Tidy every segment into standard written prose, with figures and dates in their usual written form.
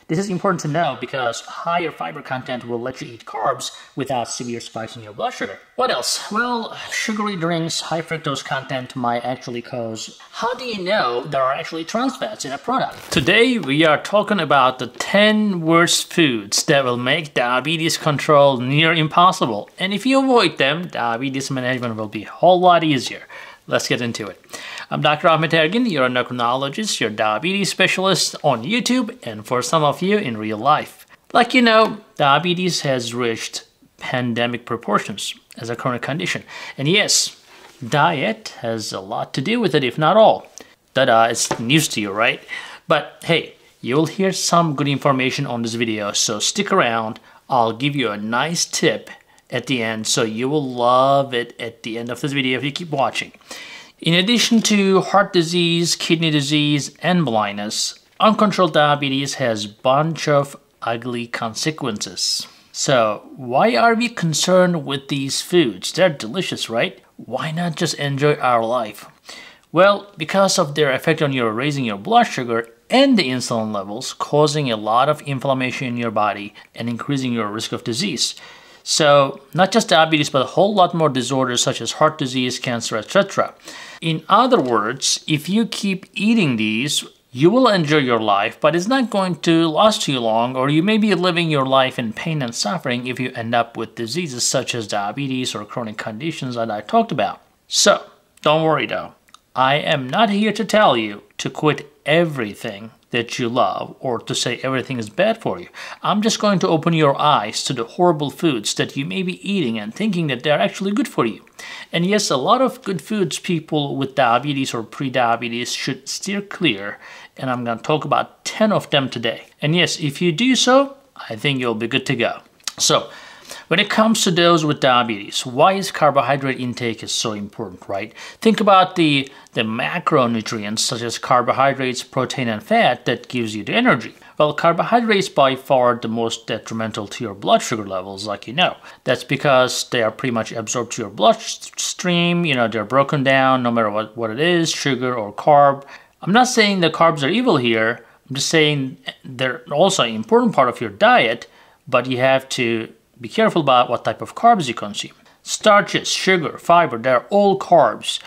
This is important to know because higher fiber content will let you eat carbs without severe spikes in your blood sugar. What else? Well, sugary drinks, high fructose content might actually cause... How do you know there are actually trans fats in a product? Today we are talking about the 10 worst foods that will make diabetes control near impossible. And if you avoid them, diabetes management will be a whole lot easier. Let's get into it. I'm Dr. Ahmet Ergin, your endocrinologist, your diabetes specialist on YouTube, and for some of you in real life. Like you know, diabetes has reached pandemic proportions as a chronic condition. And yes, diet has a lot to do with it, if not all. It's news to you, right? But hey, you'll hear some good information on this video, so stick around. I'll give you a nice tip at the end, so you will love it at the end of this video if you keep watching. In addition to heart disease, kidney disease, and blindness, uncontrolled diabetes has a bunch of ugly consequences. So why are we concerned with these foods? They're delicious, right? Why not just enjoy our life? Well, because of their effect on raising your blood sugar and the insulin levels, causing a lot of inflammation in your body and increasing your risk of disease. So not just diabetes, but a whole lot more disorders such as heart disease, cancer, etc. In other words, if you keep eating these, you will enjoy your life, but it's not going to last too long, or you may be living your life in pain and suffering if you end up with diseases such as diabetes or chronic conditions that I talked about. So don't worry though. I am not here to tell you to quit everything that you love or to say everything is bad for you. I'm just going to open your eyes to the horrible foods that you may be eating and thinking that they're actually good for you. And yes, a lot of good foods people with diabetes or pre-diabetes should steer clear, and I'm going to talk about 10 of them today. And yes, if you do so, I think you'll be good to go. So, when it comes to those with diabetes, why is carbohydrate intake is so important, right? Think about the macronutrients such as carbohydrates, protein, and fat that gives you the energy. Well, carbohydrates by far the most detrimental to your blood sugar levels, like you know. That's because they are pretty much absorbed to your bloodstream. You know, they're broken down no matter what it is, sugar or carb. I'm not saying the carbs are evil here. I'm just saying they're also an important part of your diet, but you have to be careful about what type of carbs you consume. Starches, sugar, fiber, they're all carbs.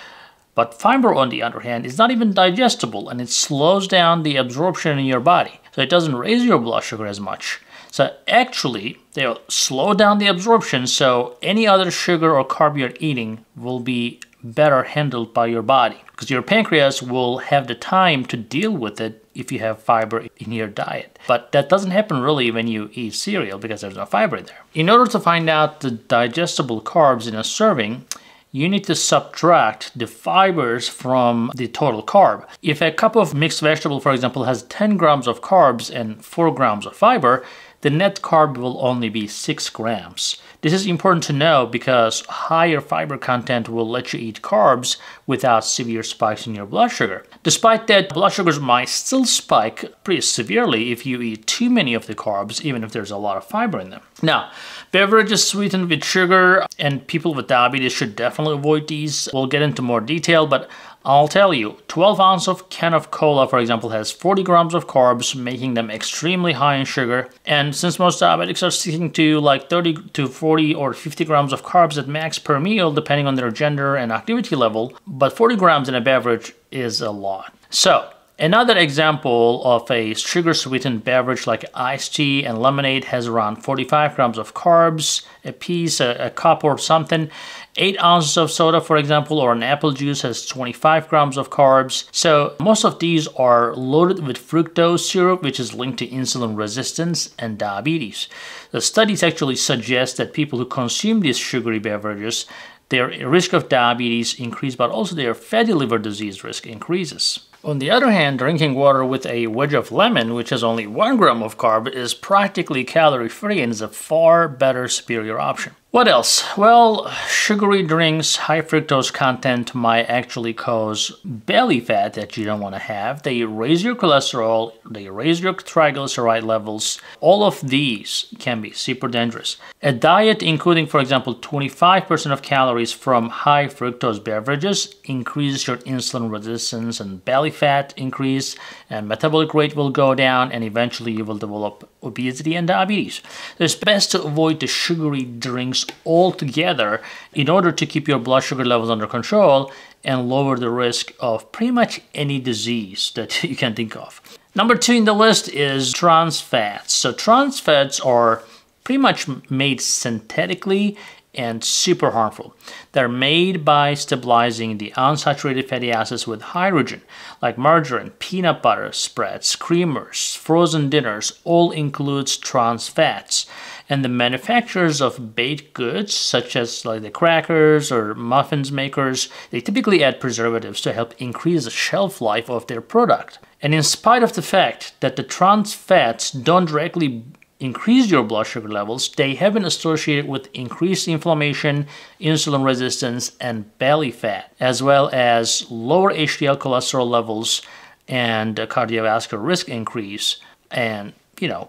But fiber, on the other hand, is not even digestible, and it slows down the absorption in your body. So it doesn't raise your blood sugar as much. So actually, they'll slow down the absorption, so any other sugar or carb you're eating will be better handled by your body, because your pancreas will have the time to deal with it if you have fiber in your diet. But that doesn't happen really when you eat cereal because there's no fiber in there. In order to find out the digestible carbs in a serving, you need to subtract the fibers from the total carb. If a cup of mixed vegetable, for example, has 10 grams of carbs and 4 grams of fiber, the net carb will only be 6 grams. This is important to know because higher fiber content will let you eat carbs without severe spikes in your blood sugar. Despite that, blood sugars might still spike pretty severely if you eat too many of the carbs, even if there's a lot of fiber in them. Now, beverages sweetened with sugar, and people with diabetes should definitely avoid these. We'll get into more detail, but I'll tell you, 12 ounce of can of cola, for example, has 40 grams of carbs, making them extremely high in sugar. And since most diabetics are sticking to like 30 to 40 or 50 grams of carbs at max per meal, depending on their gender and activity level, but 40 grams in a beverage is a lot. So, another example of a sugar-sweetened beverage like iced tea and lemonade has around 45 grams of carbs a piece, a cup or something. 8 ounces of soda, for example, or an apple juice has 25 grams of carbs. So most of these are loaded with fructose syrup, which is linked to insulin resistance and diabetes. The studies actually suggest that people who consume these sugary beverages, their risk of diabetes increases, but also their fatty liver disease risk increases. On the other hand, drinking water with a wedge of lemon, which has only 1 gram of carb, is practically calorie-free and is a far better, superior option. What else? Well, sugary drinks, high fructose content might actually cause belly fat that you don't want to have. They raise your cholesterol, they raise your triglyceride levels. All of these can be super dangerous. A diet including, for example, 25% of calories from high fructose beverages increases your insulin resistance and belly fat increase, and metabolic rate will go down, and eventually you will develop obesity and diabetes. It's best to avoid the sugary drinks altogether in order to keep your blood sugar levels under control and lower the risk of pretty much any disease that you can think of. Number 2 in the list is trans fats. So trans fats are pretty much made synthetically and super harmful. They're made by stabilizing the unsaturated fatty acids with hydrogen, like margarine, peanut butter spreads, creamers, frozen dinners, all includes trans fats. And the manufacturers of baked goods, such as like the crackers or muffins makers, they typically add preservatives to help increase the shelf life of their product. And in spite of the fact that the trans fats don't directly increase your blood sugar levels, they have been associated with increased inflammation, insulin resistance, and belly fat, as well as lower HDL cholesterol levels and cardiovascular risk increase, and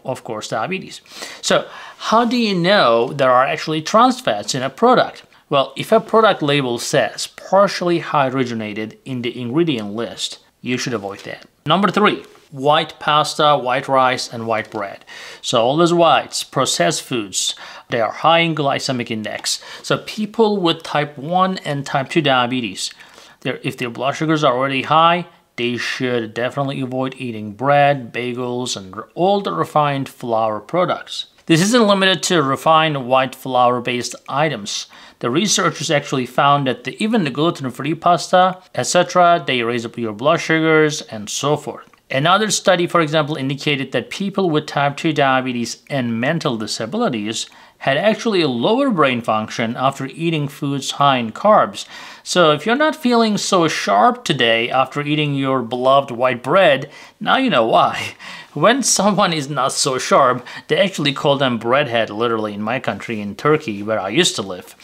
of course, diabetes. So how do you know there are actually trans fats in a product? Well, if a product label says partially hydrogenated in the ingredient list, you should avoid that. Number 3, white pasta, white rice, and white bread. So all those whites, processed foods, they are high in glycemic index. So people with type 1 and type 2 diabetes, if their blood sugars are already high, they should definitely avoid eating bread, bagels, and all the refined flour products. This isn't limited to refined white flour-based items. The researchers actually found that even the gluten-free pasta, etc., they raise up your blood sugars and so forth. Another study, for example, indicated that people with type 2 diabetes and mental disabilities had actually a lower brain function after eating foods high in carbs. So if you're not feeling so sharp today after eating your beloved white bread, now you know why. When someone is not so sharp, they actually call them breadhead, literally, in my country, in Turkey, where I used to live.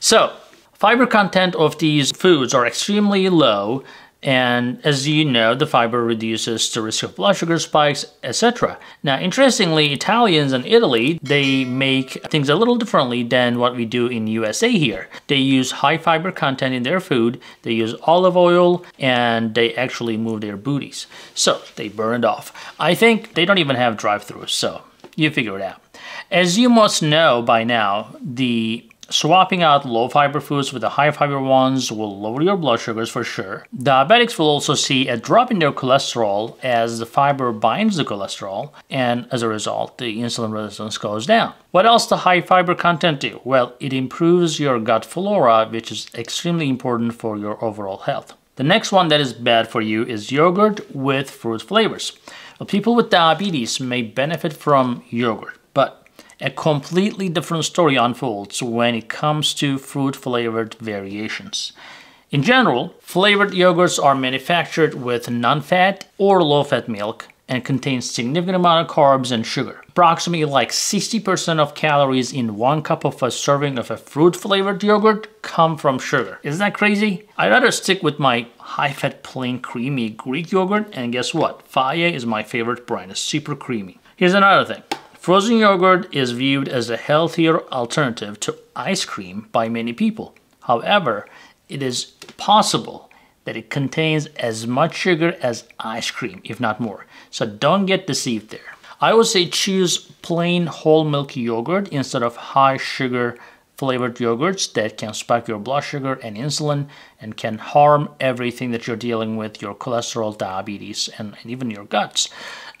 So, fiber content of these foods are extremely low, and as you know, the fiber reduces the risk of blood sugar spikes, etc. Now, interestingly, Italians in Italy, they make things a little differently than what we do in USA here. They use high fiber content in their food, they use olive oil, and they actually move their booties. So, they burn it off. I think they don't even have drive-thrus, so you figure it out. As you must know by now, swapping out low fiber foods with the high fiber ones will lower your blood sugars for sure. Diabetics will also see a drop in their cholesterol as the fiber binds the cholesterol, and as a result, the insulin resistance goes down. What else does high fiber content do? Well, it improves your gut flora, which is extremely important for your overall health. The next one that is bad for you is yogurt with fruit flavors. Well, people with diabetes may benefit from yogurt, but a completely different story unfolds when it comes to fruit-flavored variations. In general, flavored yogurts are manufactured with non-fat or low-fat milk and contain significant amount of carbs and sugar. Approximately like 60% of calories in 1 cup of a serving of a fruit-flavored yogurt come from sugar. Isn't that crazy? I'd rather stick with my high-fat plain creamy Greek yogurt, and guess what? Fage is my favorite brand. It's super creamy. Here's another thing. Frozen yogurt is viewed as a healthier alternative to ice cream by many people. However, it is possible that it contains as much sugar as ice cream, if not more. So don't get deceived there. I would say choose plain whole milk yogurt instead of high sugar flavored yogurts that can spike your blood sugar and insulin and can harm everything that you're dealing with, your cholesterol, diabetes, and even your guts.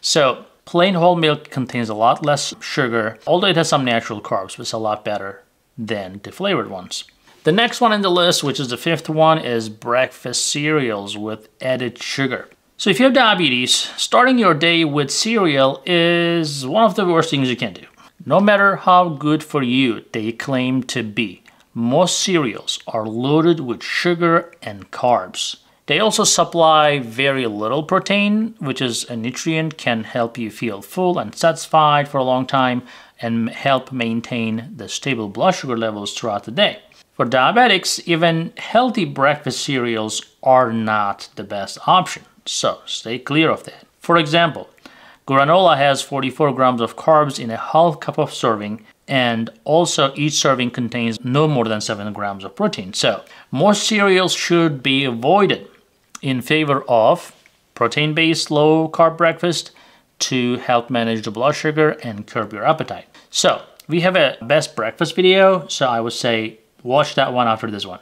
So plain whole milk contains a lot less sugar, although it has some natural carbs, which is a lot better than the flavored ones. The next one in the list, which is the 5th one, is breakfast cereals with added sugar. So if you have diabetes, starting your day with cereal is one of the worst things you can do. No matter how good for you they claim to be, most cereals are loaded with sugar and carbs. They also supply very little protein, which is a nutrient can help you feel full and satisfied for a long time, and help maintain the stable blood sugar levels throughout the day. For diabetics, even healthy breakfast cereals are not the best option, so stay clear of that. For example, granola has 44 grams of carbs in a half cup of serving, and also each serving contains no more than 7 grams of protein. So most cereals should be avoided in favor of protein-based low-carb breakfast to help manage the blood sugar and curb your appetite. So we have a best breakfast video, so I would say watch that one after this one.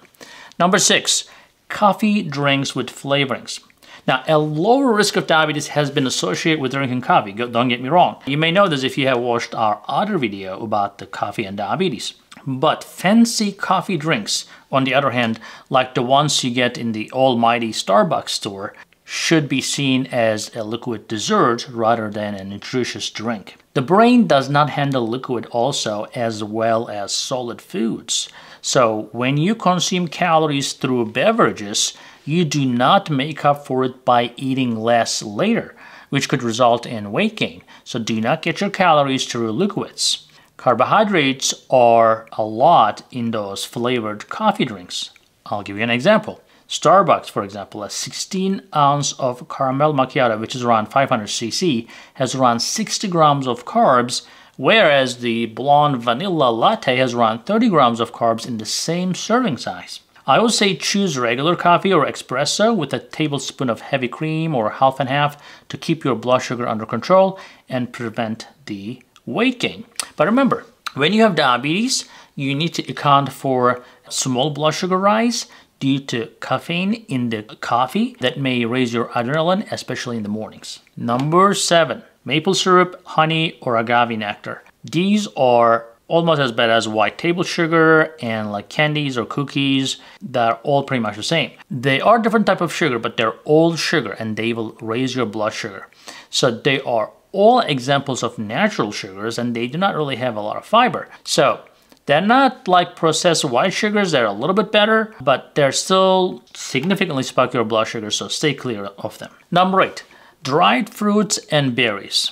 Number 6, coffee drinks with flavorings. Now, a lower risk of diabetes has been associated with drinking coffee. Don't get me wrong. You may know this if you have watched our other video about the coffee and diabetes. But fancy coffee drinks, on the other hand, like the ones you get in the almighty Starbucks store, should be seen as a liquid dessert rather than a nutritious drink. The brain does not handle liquid also as well as solid foods. So when you consume calories through beverages, you do not make up for it by eating less later, which could result in weight gain. So do not get your calories through liquids. Carbohydrates are a lot in those flavored coffee drinks. I'll give you an example. Starbucks, for example, a 16 ounce of caramel macchiato, which is around 500 cc, has around 60 grams of carbs, whereas the blonde vanilla latte has around 30 grams of carbs in the same serving size. I would say choose regular coffee or espresso with a tablespoon of heavy cream or half and half to keep your blood sugar under control and prevent the weight gain. But remember, when you have diabetes, you need to account for small blood sugar rise due to caffeine in the coffee that may raise your adrenaline, especially in the mornings. Number 7, maple syrup, honey, or agave nectar. These are almost as bad as white table sugar and like candies or cookies that are all pretty much the same. They are different type of sugar, but they're all sugar and they will raise your blood sugar. So they are all examples of natural sugars and they do not really have a lot of fiber. So they're not like processed white sugars, they're a little bit better, but they're still significantly spike your blood sugar, so stay clear of them. Number 8, dried fruits and berries.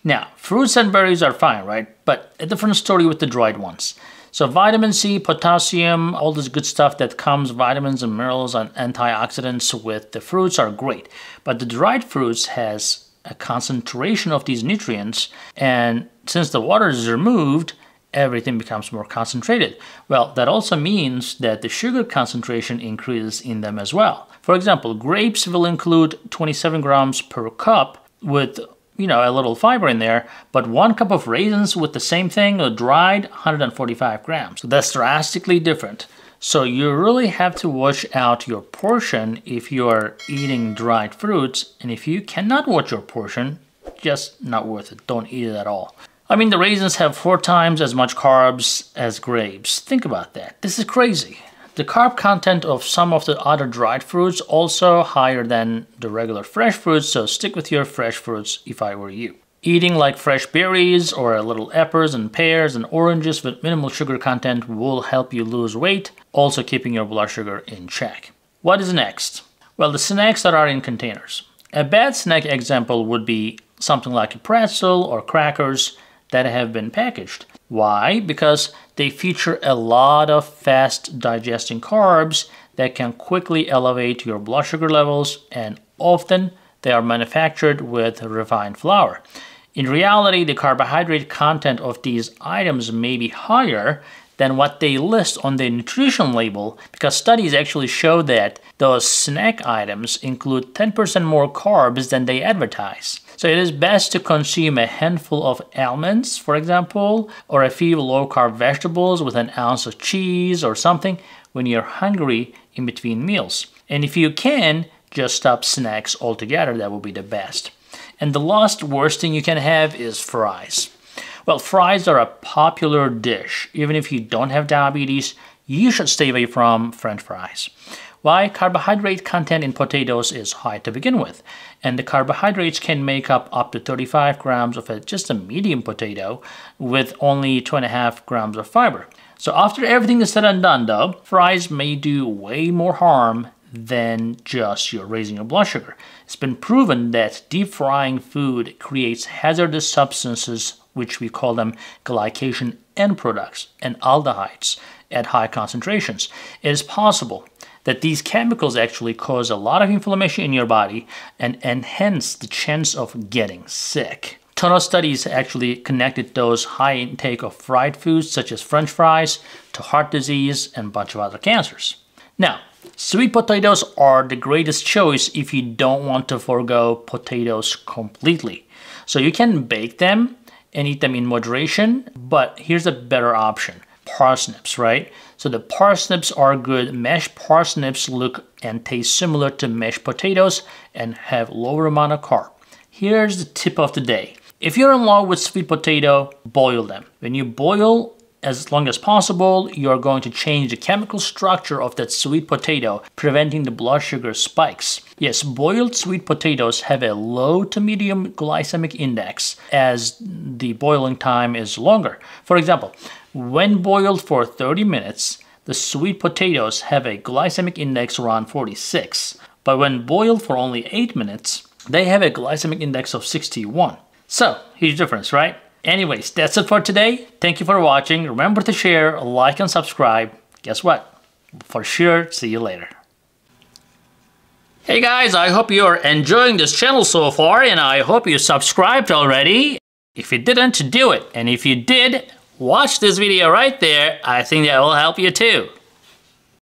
Now, fruits and berries are fine, right? But a different story with the dried ones. So vitamin C, potassium, all this good stuff that comes, vitamins and minerals and antioxidants with the fruits are great. But the dried fruits has a concentration of these nutrients, and since the water is removed, everything becomes more concentrated. Well, that also means that the sugar concentration increases in them as well. For example, grapes will include 27 grams per cup with a little fiber in there, but 1 cup of raisins with the same thing, dried, 145 grams. So that's drastically different. So you really have to watch out your portion if you are eating dried fruits, and if you cannot watch your portion, just not worth it. Don't eat it at all. I mean, the raisins have 4 times as much carbs as grapes. Think about that. This is crazy. The carb content of some of the other dried fruits also higher than the regular fresh fruits, so stick with your fresh fruits if I were you. Eating like fresh berries or little apples and pears and oranges with minimal sugar content will help you lose weight, also keeping your blood sugar in check. What is next? Well, the snacks that are in containers. A bad snack example would be something like a pretzel or crackers that have been packaged. Why? Because they feature a lot of fast digesting carbs that can quickly elevate your blood sugar levels, and often they are manufactured with refined flour. In reality, the carbohydrate content of these items may be higher than what they list on the nutrition label, because studies actually show that those snack items include 10% more carbs than they advertise. So it is best to consume a handful of almonds, for example, or a few low-carb vegetables with an ounce of cheese or something when you're hungry in between meals. And if you can, just stop snacks altogether. That would be the best. And the last worst thing you can have is fries. Well, fries are a popular dish. Even if you don't have diabetes, you should stay away from French fries. Why? Carbohydrate content in potatoes is high to begin with, and the carbohydrates can make up to 35 grams of just a medium potato with only 2.5 grams of fiber. So after everything is said and done though, fries may do way more harm than just you're raising your blood sugar. It's been proven that deep frying food creates hazardous substances, which we call them glycation end products and aldehydes at high concentrations. It is possible that these chemicals actually cause a lot of inflammation in your body and enhance the chance of getting sick. A ton of studies actually connected those high intake of fried foods such as French fries to heart disease and a bunch of other cancers. Now, sweet potatoes are the greatest choice if you don't want to forego potatoes completely. So you can bake them and eat them in moderation, but here's a better option. Parsnips, right? So the parsnips are good. Mashed parsnips look and taste similar to mashed potatoes and have lower amount of carb. Here's the tip of the day. If you're in love with sweet potato, boil them. When you boil as long as possible, you're going to change the chemical structure of that sweet potato, preventing the blood sugar spikes. Yes, boiled sweet potatoes have a low to medium glycemic index as the boiling time is longer. For example, when boiled for 30 minutes, the sweet potatoes have a glycemic index around 46. But when boiled for only 8 minutes, they have a glycemic index of 61. So, huge difference, right? Anyways, that's it for today. Thank you for watching. Remember to share, like, and subscribe. Guess what? For sure, see you later. Hey guys, I hope you're enjoying this channel so far, and I hope you subscribed already. If you didn't, do it. And if you did, watch this video right there. I think that will help you too.